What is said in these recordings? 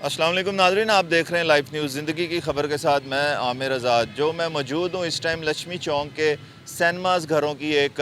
अस्सलाम वालेकुम नाज़रीन, आप देख रहे हैं लाइव न्यूज़ ज़िंदगी की ख़बर के साथ मैं आमिर आज़ाद। जो मैं मौजूद हूँ इस टाइम लक्ष्मी चौक के सिनेमास घरों की एक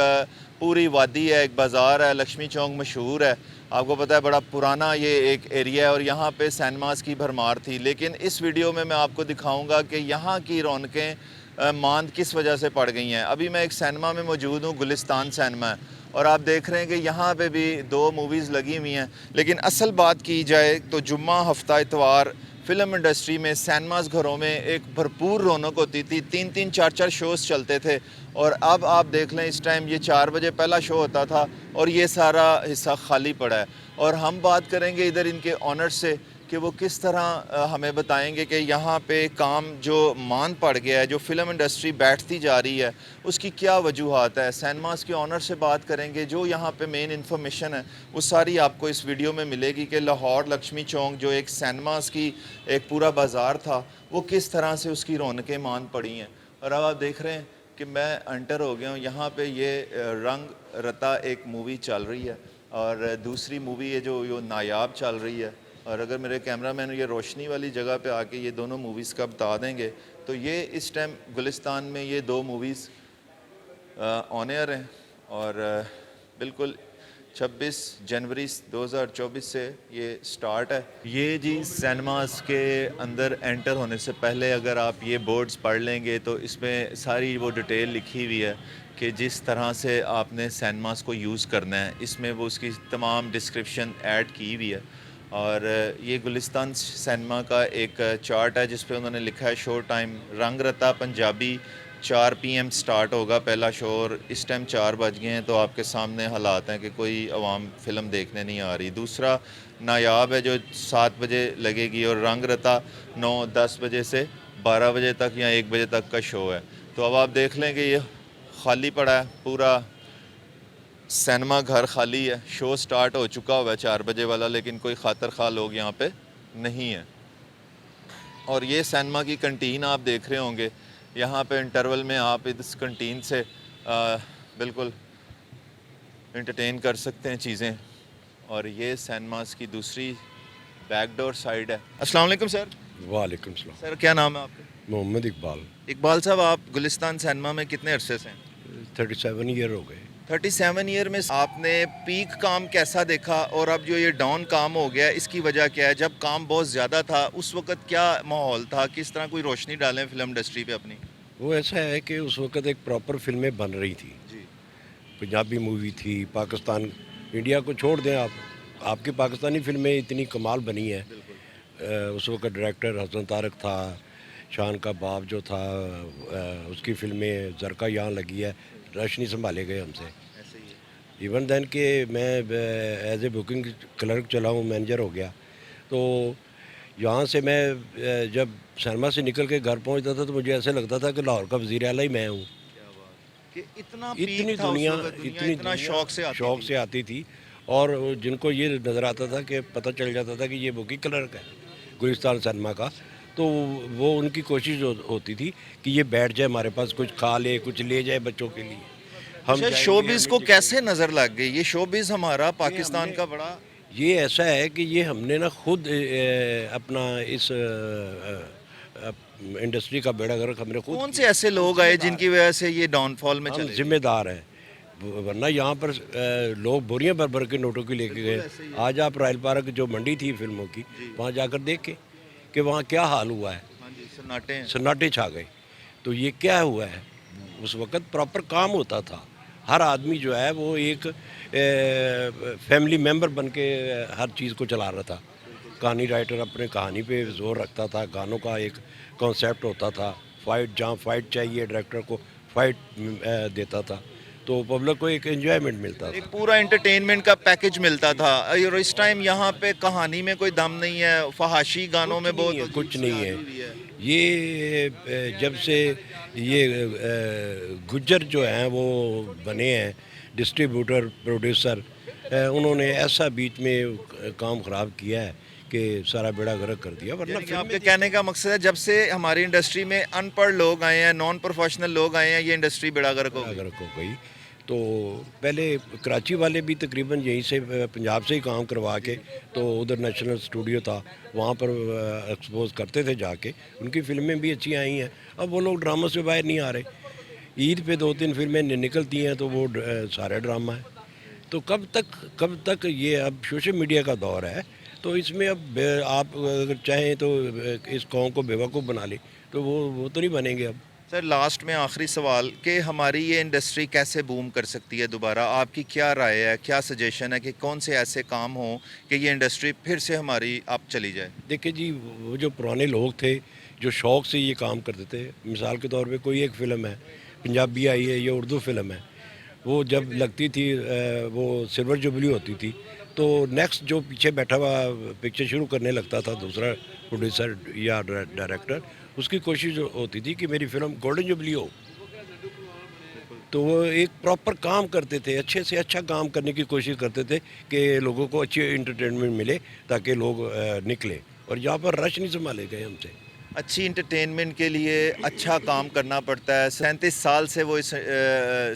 पूरी वादी है, एक बाज़ार है। लक्ष्मी चौक मशहूर है, आपको पता है, बड़ा पुराना ये एक एरिया है और यहाँ पे सिनेमास की भरमार थी। लेकिन इस वीडियो में मैं आपको दिखाऊँगा कि यहाँ की रौनकें मांद किस वजह से पड़ गई हैं। अभी मैं एक सिनेमा में मौजूद हूँ, गुलिस्तान सिनेमा है, और आप देख रहे हैं कि यहाँ पे भी दो मूवीज़ लगी हुई हैं। लेकिन असल बात की जाए तो जुम्मा, हफ्ता, इतवार फ़िल्म इंडस्ट्री में सिनेमास घरों में एक भरपूर रौनक होती थी। 3-3, 4-4 शोज़ चलते थे और अब आप देख लें इस टाइम ये 4 बजे पहला शो होता था और ये सारा हिस्सा खाली पड़ा है। और हम बात करेंगे इधर इनके ऑनर से कि वो किस तरह हमें बताएंगे कि यहाँ पे काम जो मान पड़ गया है, जो फ़िल्म इंडस्ट्री बैठती जा रही है, उसकी क्या वजूहात है। सिनेमास के ऑनर से बात करेंगे, जो यहाँ पे मेन इन्फॉर्मेशन है वो सारी आपको इस वीडियो में मिलेगी कि लाहौर लक्ष्मी चौक जो एक सिनेमास की एक पूरा बाज़ार था, वो किस तरह से उसकी रौनकें मान पड़ी हैं। और अब आप देख रहे हैं कि मैं एंटर हो गया हूँ यहाँ पे। ये रंग रता एक मूवी चल रही है और दूसरी मूवी है जो नायाब चल रही है। और अगर मेरे कैमरामैन ये रोशनी वाली जगह पे आके ये दोनों मूवीज़ का बता देंगे तो ये इस टाइम गुलिस्तान में ये दो मूवीज़ ऑन एयर हैं और बिल्कुल 26 जनवरी 2024 से ये स्टार्ट है। ये जी सिनेमास के अंदर एंटर होने से पहले अगर आप ये बोर्ड्स पढ़ लेंगे तो इसमें सारी वो डिटेल लिखी हुई है कि जिस तरह से आपने सिनेमास को यूज़ करना है, इसमें वो उसकी तमाम डिस्क्रिप्शन ऐड की हुई है। और ये गुलिस्तान सिनेमा का एक चार्ट है जिस पे उन्होंने लिखा है शो टाइम। रंग रता पंजाबी 4 PM स्टार्ट होगा पहला शो और इस टाइम 4 बज गए हैं, तो आपके सामने हालात हैं कि कोई अवाम फ़िल्म देखने नहीं आ रही। दूसरा नायाब है जो 7 बजे लगेगी और रंग रता 9-10 बजे से 12 बजे तक या 1 बजे तक का शो है। तो अब आप देख लें कि ये खाली पड़ा है पूरा सिनेमा घर, खाली है। शो स्टार्ट हो चुका हुआ है 4 बजे वाला, लेकिन कोई खातर खा लोग यहाँ पे नहीं है। और ये सिनेमा की कंटीन आप देख रहे होंगे, यहाँ पे इंटरवल में आप इस कंटीन से बिल्कुल एंटरटेन कर सकते हैं चीज़ें। और ये सिनेमास की दूसरी बैकडोर साइड है। अस्सलाम वालेकुम सर। वालेकुम सलाम। सर क्या नाम है आपका? मोहम्मद इकबाल। इकबाल साहब, आप गुलिस्तान सिनेमा में कितने अरसे से हैं? 37 ईयर हो गए। 37 ईयर में आपने पीक काम कैसा देखा और अब जो ये डाउन काम हो गया इसकी वजह क्या है? जब काम बहुत ज़्यादा था उस वक़्त क्या माहौल था? किस तरह कोई रोशनी डालें फ़िल्म इंडस्ट्री पे अपनी? वो ऐसा है कि उस वक़्त एक प्रॉपर फ़िल्में बन रही थी। जी। पंजाबी मूवी थी, पाकिस्तान, इंडिया को छोड़ दें आप, आपकी पाकिस्तानी फ़िल्में इतनी कमाल बनी हैं। उस वक़्त डायरेक्टर हसन तारक था, शान का बाप जो था, उसकी फ़िल्में ज़रका यहाँ लगी है, रश नहीं संभाले गए हमसे। ऐसे ही है। इवन देन कि मैं एज ए बुकिंग क्लर्क चला हूँ, मैनेजर हो गया, तो यहाँ से मैं जब सिनेमा से निकल के घर पहुँचता था तो मुझे ऐसे लगता था कि लाहौर का वज़ीर आला ही मैं हूँ। क्या बात! कि इतना इतनी पीक था उस दुनिया वक़्त, दुनिया इतनी इतना दुनिया शौक से आती थी। आती थी और जिनको ये नज़र आता था कि पता चल जाता था कि ये बुकिंग क्लर्क है गुलिस्तान सिनेमा का, तो वो उनकी कोशिश होती थी कि ये बैठ जाए हमारे पास, कुछ खा ले, कुछ ले जाए बच्चों के लिए। हम अच्छा, जाएंगे, शोबिज़ हमें को दिखाएंगे। कैसे नज़र लग गई? ये शोबिज़ हमारा पाकिस्तान हमने का बड़ा ये ऐसा है कि ये हमने ना खुद अपना इस इंडस्ट्री का बेड़ा गर्क हमने खुद कौन से किया। ऐसे हम लोग आए जिम्मेदार जिनकी वजह से ये डाउनफॉल में हम चले गए? जिम्मेदार हैं। वरना यहाँ पर लोग बोरियां भर भर के नोटों की लेके गए। ऐसे ही है। आज आप रायल पार्क जो मंडी थी फिल्मों की, जी। वहाँ जाकर देखें कि वहाँ क्या हाल हुआ है। हाँ जी, सन्नाटे हैं। सन्नाटे छा गए। तो ये क्या हुआ है, उस वक़्त प्रॉपर काम होता था। हर आदमी जो है वो एक फैमिली मेंबर बन के हर चीज़ को चला रहा था। कहानी राइटर अपने कहानी पे ज़ोर रखता था, गानों का एक कॉन्सेप्ट होता था, फ़ाइट जहाँ फ़ाइट चाहिए डायरेक्टर को फ़ाइट देता था, तो पब्लिक को एक एन्जॉयमेंट मिलता एक था। पूरा एंटरटेनमेंट का पैकेज मिलता था। और इस टाइम यहाँ पे कहानी में कोई दम नहीं है, फहाशी गानों में बहुत अजीब कुछ सी नहीं आई है। हुई है। ये जब से ये गुज्जर जो हैं वो बने हैं डिस्ट्रीब्यूटर, प्रोड्यूसर, उन्होंने ऐसा बीच में काम ख़राब किया है कि सारा बेड़ा गर्क कर दिया। वरना यानी कि फिल्में आपके कहने का मकसद है जब से हमारी इंडस्ट्री में अनपढ़ लोग आए हैं, नॉन प्रोफेशनल लोग आए हैं, ये इंडस्ट्री बेड़ा गर्क हो बेड़ा गई। गर्क हो गई। तो पहले कराची वाले भी तकरीबन यहीं से पंजाब से ही काम करवा के, तो उधर नेशनल स्टूडियो था, वहाँ पर एक्सपोज करते थे जाके। उनकी फिल्में भी अच्छी आई हैं। अब वो लोग ड्रामा से बाहर नहीं आ रहे। ईद पे 2-3 फिल्में निकलती हैं तो वो सारे ड्रामा है। तो कब तक ये अब सोशल मीडिया का दौर है, तो इसमें अब आप अगर चाहें तो इस कौम को बेवकूफ़ बना ले, तो वो तो नहीं बनेंगे अब। सर लास्ट में आखिरी सवाल कि हमारी ये इंडस्ट्री कैसे बूम कर सकती है दोबारा? आपकी क्या राय है, क्या सजेशन है कि कौन से ऐसे काम हों कि ये इंडस्ट्री फिर से हमारी आप चली जाए? देखिए जी, वो जो पुराने लोग थे जो शौक़ से ये काम करते थे, मिसाल के तौर पे कोई एक फ़िल्म है, पंजाबी आई है या उर्दू फ़िल्म है, वो जब लगती थी वो सिल्वर जुबली होती थी, तो नेक्स्ट जो पीछे बैठा हुआ पिक्चर शुरू करने लगता था दूसरा प्रोड्यूसर या डायरेक्टर, उसकी कोशिश होती थी कि मेरी फ़िल्म गोल्डन जुबली हो। तो वो एक प्रॉपर काम करते थे, अच्छे से अच्छा काम करने की कोशिश करते थे कि लोगों को अच्छी इंटरटेनमेंट मिले ताकि लोग निकले, और यहाँ पर रश नहीं संभाले गए हमसे। अच्छी इंटरटेनमेंट के लिए अच्छा काम करना पड़ता है। 37 साल से वो इस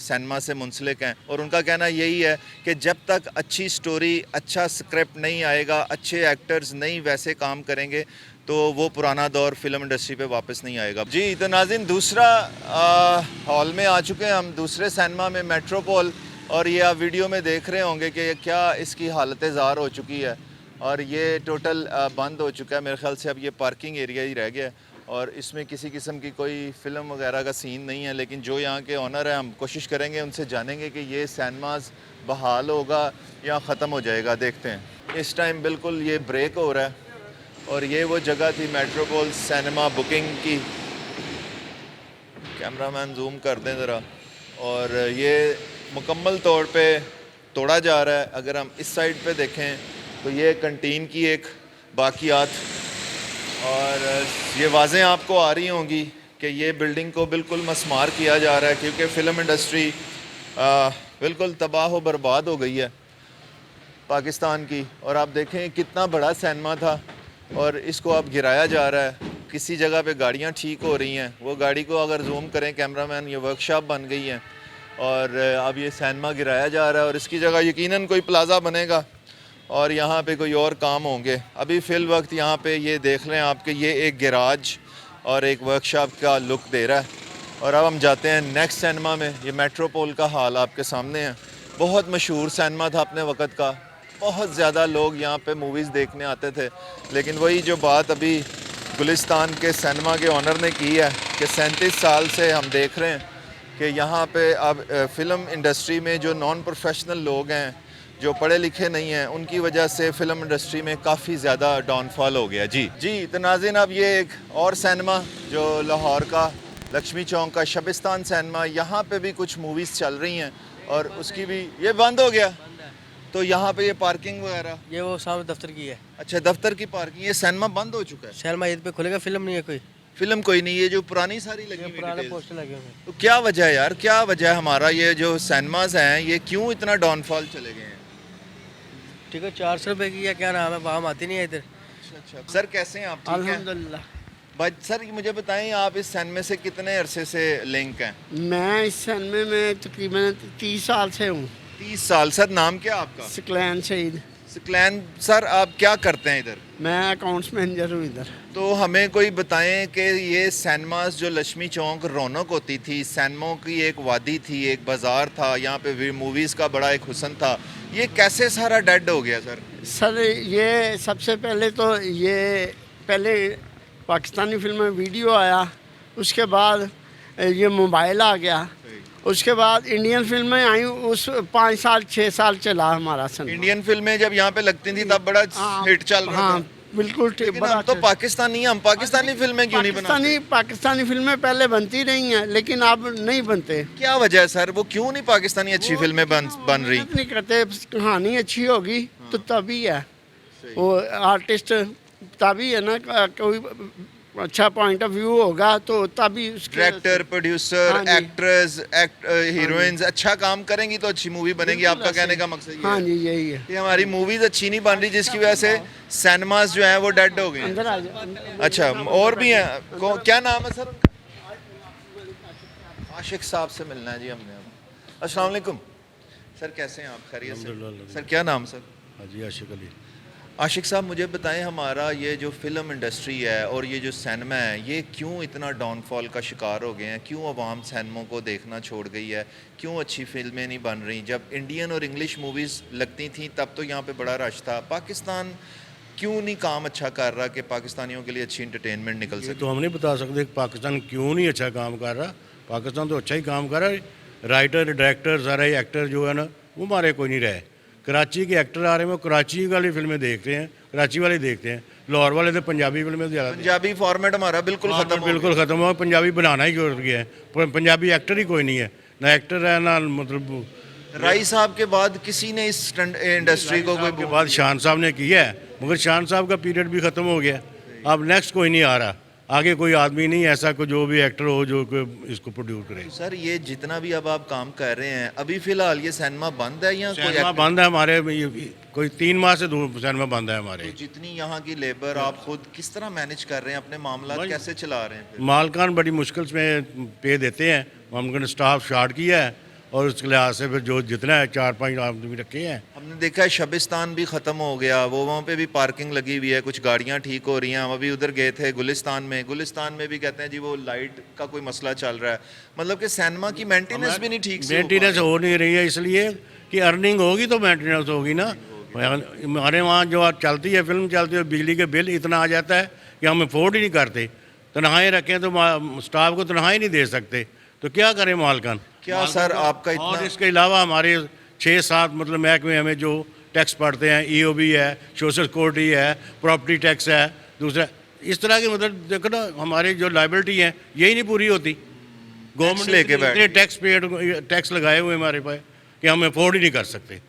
सिनेमा से मुंसलिक हैं और उनका कहना यही है कि जब तक अच्छी स्टोरी, अच्छा स्क्रिप्ट नहीं आएगा, अच्छे एक्टर्स नहीं वैसे काम करेंगे, तो वो पुराना दौर फिल्म इंडस्ट्री पे वापस नहीं आएगा। जी, तो नाज़रीन दूसरा हॉल में आ चुके हैं हम, दूसरे सिनेमा में, मेट्रोपोल, और ये आप वीडियो में देख रहे होंगे कि क्या इसकी हालत ज़ार हो चुकी है और ये टोटल बंद हो चुका है। मेरे ख्याल से अब ये पार्किंग एरिया ही रह गया है और इसमें किसी किस्म की कोई फ़िल्म वगैरह का सीन नहीं है। लेकिन जो यहाँ के ऑनर है, हम कोशिश करेंगे उनसे जानेंगे कि ये सिनेमास बहाल होगा या ख़त्म हो जाएगा। देखते हैं। इस टाइम बिल्कुल ये ब्रेक हो रहा है और ये वो जगह थी मेट्रोपोल सिनेमा बुकिंग की। कैमरामैन जूम कर दें ज़रा। और ये मुकम्मल तौर पे तोड़ा जा रहा है। अगर हम इस साइड पे देखें तो ये कंटीन की एक बाकियात, और ये वाज़ें आपको आ रही होंगी कि ये बिल्डिंग को बिल्कुल मस्मार किया जा रहा है क्योंकि फ़िल्म इंडस्ट्री बिल्कुल तबाह व बर्बाद हो गई है पाकिस्तान की। और आप देखें कितना बड़ा सिनेमा था और इसको अब गिराया जा रहा है। किसी जगह पे गाड़ियाँ ठीक हो रही हैं, वो गाड़ी को अगर जूम करें कैमरामैन, ये वर्कशॉप बन गई है और अब ये सिनेमा गिराया जा रहा है और इसकी जगह यकीनन कोई प्लाज़ा बनेगा और यहाँ पे कोई और काम होंगे। अभी फ़िल वक्त यहाँ पे ये देख लें आप कि ये एक गैराज और एक वर्कशॉप का लुक दे रहा है। और अब हम जाते हैं नेक्स्ट सिनेमा में। ये मेट्रोपोल का हाल आपके सामने है। बहुत मशहूर सिनेमा था अपने वक़्त का, बहुत ज़्यादा लोग यहाँ पे मूवीज़ देखने आते थे। लेकिन वही जो बात अभी गुलिस्तान के सिनेमा के ऑनर ने की है कि 37 साल से हम देख रहे हैं कि यहाँ पे अब फ़िल्म इंडस्ट्री में जो नॉन प्रोफेशनल लोग हैं, जो पढ़े लिखे नहीं हैं, उनकी वजह से फ़िल्म इंडस्ट्री में काफ़ी ज़्यादा डाउनफॉल हो गया। जी, तो नाज़रीन अब ये एक और सिनेमा जो लाहौर का लक्ष्मी चौक का शबिस्तान सिनेमा, यहाँ पे भी कुछ मूवीज़ चल रही हैं और उसकी भी ये बंद हो गया। तो यहाँ पे ये पार्किंग वगैरह, ये वो सामने दफ्तर की है। अच्छा, दफ्तर की पार्किंग। ये सिनेमा बंद हो चुका है। सिनेमा ईद पे खुलेगा, फिल्म नहीं है कोई। फिल्म कोई नहीं, ये जो पुरानी सारी लगी हुई पुराने डिटेल्स। पोस्टर लगे हुए हैं। तो क्या वजह है यार, क्या वजह है हमारा ये जो सिनेमाज हैं ये क्यों इतना डाउनफॉल चले गए हैं? ठीक है, 400 रुपये की या क्या नाम है, वहाँ आती नहीं है इधर। अच्छा, सर कैसे हैं आप? ठीक हैं अल्हम्दुलिल्लाह। बट सर मुझे बताएं, आप इस सिनेमा से कितने अरसे से लिंक हैं? मैं इस सिनेमा में तकरीबन 30 साल से हूँ। 30 साल। सर नाम क्या आपका? सकलैन शहीद। सकलैन सर, आप क्या करते हैं इधर? मैं अकाउंट्स मैनेजर हूँ इधर। तो हमें कोई बताएं कि ये सिनेमास जो लक्ष्मी चौक रौनक होती थी, सिनेमाओं की एक वादी थी, एक बाज़ार था, यहाँ पे मूवीज़ का बड़ा एक हुस्न था, ये कैसे सारा डेड हो गया सर? सर ये सबसे पहले तो ये पहले पाकिस्तानी फिल्म में वीडियो आया, उसके बाद ये मोबाइल आ गया, उसके बाद इंडियन फिल्में आई। उस 5 साल 6 साल चला हमारा सिनेमा। इंडियन फिल्में जब यहाँ पे लगती थी तब बड़ा हिट चल रहा हाँ, था। बिल्कुल ठीक। लेकिन हम तो पाकिस्तानी हैं, हम पाकिस्तानी फिल्में क्यों नहीं बनाते? पाकिस्तानी फिल्में पहले बनती रही हैं लेकिन अब नहीं बनते। क्या वजह है सर, वो क्यों नहीं पाकिस्तानी अच्छी फिल्में बन रही? मेहनत नहीं करते, कहानी अच्छी होगी तो तभी है, वो आर्टिस्ट तभी है ना, कोई अच्छा पॉइंट ऑफ व्यू होगा तो तभी उसके डायरेक्टर, प्रोड्यूसर, हाँ जी। एक्ट्रेस, हीरोइंस अच्छा काम करेंगी तो अच्छी मूवी बनेगी। आपका कहने का मकसद ये हाँ है जी, यही है। कि हमारी मूवीज अच्छी नहीं बन रही जिसकी वजह से सिनेमास जो हैं वो डेड हो गए हैं। अंदर आ जाओ। अच्छा, और भी हैं। क्या नाम है सर उनका? आशिक साहब से मिलना है जी हमने। अस्सलाम वालेकुम। सर कैसे हैं आप? खैरियत से? अल्हम्दुलिल्लाह। सर क्या नाम सर? हाँ जी, आशिक अली। आशिक साहब मुझे बताएं, हमारा ये जो फिल्म इंडस्ट्री है और ये जो सिनेमा है, ये क्यों इतना डाउनफॉल का शिकार हो गए हैं? क्यों अवाम सिनेमा को देखना छोड़ गई है? क्यों अच्छी फिल्में नहीं बन रही? जब इंडियन और इंग्लिश मूवीज़ लगती थी तब तो यहाँ पे बड़ा रश था। पाकिस्तान क्यों नहीं काम अच्छा कर रहा कि पाकिस्तानियों के लिए अच्छी इंटरटेनमेंट निकल ये सके? तो हम नहीं बता सकते कि पाकिस्तान क्यों नहीं अच्छा काम कर रहा। पाकिस्तान तो अच्छा ही काम कर रहा है। राइटर, डायरेक्टर, सारे एक्टर जो है ना, वो हमारे कोई नहीं रहे। कराची के एक्टर आ रहे हैं, वो कराची वाली फिल्में देखते हैं, कराची वाले देखते हैं। लाहौर वाले तो पंजाबी फिल्में ज़्यादा पंजाबी फॉर्मेट हमारा बिल्कुल ख़त्म हो बिल्कुल ख़त्म हुआ। पंजाबी बनाना ही छोड़ गया है। पंजाबी एक्टर ही कोई नहीं है, ना एक्टर है ना मतलब। गया। राई साहब के बाद किसी ने इस इंडस्ट्री को के कोई बाद शान साहब ने किया है, मगर शान साहब का पीरियड भी ख़त्म हो गया। अब नेक्स्ट कोई नहीं आ रहा, आगे कोई आदमी नहीं ऐसा को जो भी एक्टर हो जो इसको प्रोड्यूस करे। सर ये जितना भी अब आप काम कर रहे हैं, अभी फिलहाल ये सिनेमा बंद है या कोई सिनेमा बंद है हमारे, कोई 3 माह से सिनेमा बंद है हमारे। तो जितनी यहाँ की लेबर आप खुद किस तरह मैनेज कर रहे हैं? अपने मामला कैसे चला रहे हैं फिर? मालकान बड़ी मुश्किल में पे देते हैं। हमने स्टाफ शार्ट किया है और उसके लिहाज से फिर जो जितना है 4-5 आदमी रखे हैं। हमने देखा है शबिस्तान भी ख़त्म हो गया, वो वहाँ पे भी पार्किंग लगी हुई है, कुछ गाड़ियाँ ठीक हो रही हैं। हम अभी उधर गए थे गुलिस्तान में भी कहते हैं जी वो लाइट का कोई मसला चल रहा है। मतलब कि सिनेमा की मेंटेनेंस भी नहीं ठीक से मेंटेनेंस हो नहीं रही है, इसलिए कि अर्निंग होगी तो मेंटेनेंस होगी ना। हमारे वहाँ जो आज चलती है, फिल्म चलती है, बिजली के बिल इतना आ जाता है कि हम अफोर्ड ही नहीं करते। तनख्वाहें रखें तो स्टाफ को तनख्वाहें नहीं दे सकते, तो क्या करें मालकान? क्या सर आपका इतना? और इसके अलावा हमारे 6-7 मतलब महकमे हमें जो टैक्स पड़ते हैं, ईओबी है, सोशल सिक्योरिटी है, प्रॉपर्टी टैक्स है, दूसरा इस तरह की मतलब देखो ना, हमारी जो लाइबिलिटी है यही नहीं पूरी होती। गवर्नमेंट लेके इतने टैक्स लगाए हुए हमारे पास कि हम अफोर्ड ही नहीं कर सकते।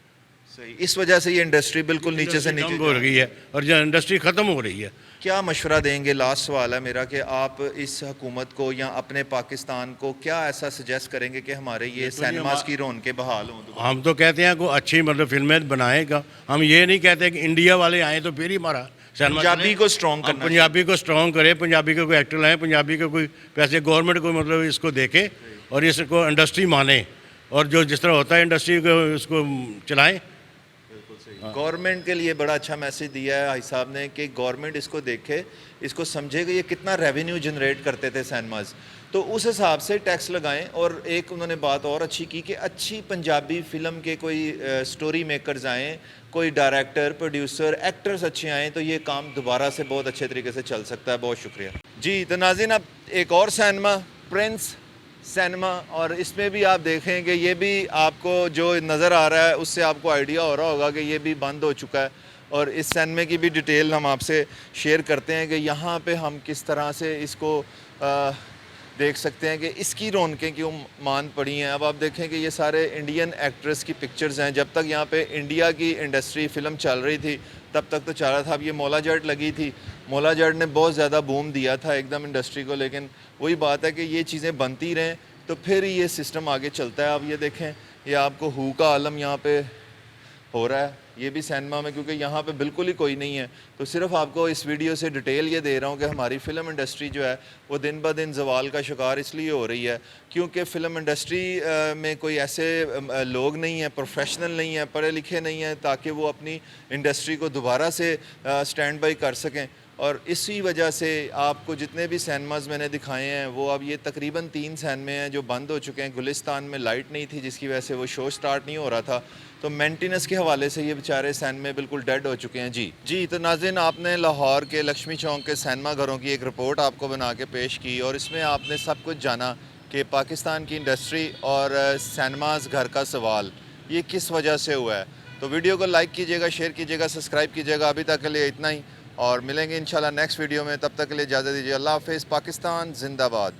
सही, इस वजह से ये इंडस्ट्री बिल्कुल नीचे से नीचे हो रही है और जो इंडस्ट्री ख़त्म हो रही है। क्या मशवरा देंगे? लास्ट सवाल है मेरा कि आप इस हुकूमत को या अपने पाकिस्तान को क्या ऐसा सजेस्ट करेंगे कि हमारे ये सिनेमास की रौनकें बहाल हों दोबारा? हम तो कहते हैं को अच्छी मतलब फिल्में बनाएगा। हम ये नहीं कहते कि इंडिया वाले आए तो फिर ही हमारा सिनेमा पंजाबी को स्ट्रॉन्ग करना, पंजाबी को स्ट्रॉन्ग करे, पंजाबी के कोई एक्टर लाए, पंजाबी के कोई पैसे गवर्नमेंट को मतलब इसको देखे और इसको इंडस्ट्री माने और जो जिस तरह होता है इंडस्ट्री को उसको चलाएं। गवर्नमेंट के लिए बड़ा अच्छा मैसेज दिया है भाई साहब ने कि गवर्नमेंट इसको देखे, इसको समझे कि ये कितना रेवेन्यू जनरेट करते थे सिनेमाज, तो उस हिसाब से टैक्स लगाएं। और एक उन्होंने बात और अच्छी की कि अच्छी पंजाबी फिल्म के कोई स्टोरी मेकर्स आएँ, कोई डायरेक्टर, प्रोड्यूसर, एक्टर्स अच्छे आएँ, तो ये काम दोबारा से बहुत अच्छे तरीके से चल सकता है। बहुत शुक्रिया जी। तो नाज़रीन, अब एक और सिनेमा प्रिंस सिनेमा, और इसमें भी आप देखें कि ये भी आपको जो नज़र आ रहा है उससे आपको आइडिया हो रहा होगा कि ये भी बंद हो चुका है। और इस सिनेमा की भी डिटेल हम आपसे शेयर करते हैं कि यहाँ पे हम किस तरह से इसको देख सकते हैं कि इसकी रौनकें क्यों मान पड़ी हैं। अब आप देखें कि ये सारे इंडियन एक्ट्रेस की पिक्चर्स हैं। जब तक यहाँ पे इंडिया की इंडस्ट्री फ़िल्म चल रही थी तब तक तो चल रहा था। अब ये मौला जट लगी थी, मौला जट ने बहुत ज़्यादा बूम दिया था एकदम इंडस्ट्री को, लेकिन वही बात है कि ये चीज़ें बनती रहें तो फिर ये सिस्टम आगे चलता है। अब ये देखें, ये आपको हू का आलम यहाँ पे हो रहा है, ये भी सिनेमा में, क्योंकि यहाँ पे बिल्कुल ही कोई नहीं है। तो सिर्फ आपको इस वीडियो से डिटेल ये दे रहा हूँ कि हमारी फ़िल्म इंडस्ट्री जो है वो दिन ब दिन ज़वाल का शिकार इसलिए हो रही है क्योंकि फ़िल्म इंडस्ट्री में कोई ऐसे लोग नहीं हैं, प्रोफेशनल नहीं हैं, पढ़े लिखे नहीं हैं, ताकि वो अपनी इंडस्ट्री को दोबारा से स्टैंड बाई कर सकें। और इसी वजह से आपको जितने भी सिनेमाज़ मैंने दिखाए हैं वो अब ये तकरीबन 3 सिनेमे हैं जो बंद हो चुके हैं। गुलिस्तान में लाइट नहीं थी जिसकी वजह से वो शो स्टार्ट नहीं हो रहा था, तो मेंटेनेंस के हवाले से ये बेचारे सिनेमे बिल्कुल डेड हो चुके हैं। जी तो नाज़रीन, आपने लाहौर के लक्ष्मी चौक के सिनेमा घरों की एक रिपोर्ट आपको बना के पेश की और इसमें आपने सब कुछ जाना कि पाकिस्तान की इंडस्ट्री और सिनेमाज़ घर का सवाल ये किस वजह से हुआ है। तो वीडियो को लाइक कीजिएगा, शेयर कीजिएगा, सब्सक्राइब कीजिएगा। अभी तक के लिए इतना ही, और मिलेंगे इंशाल्लाह नेक्स्ट वीडियो में। तब तक के लिए इजाज़त दीजिए। अल्लाह हाफ़िज़। पाकिस्तान जिंदाबाद।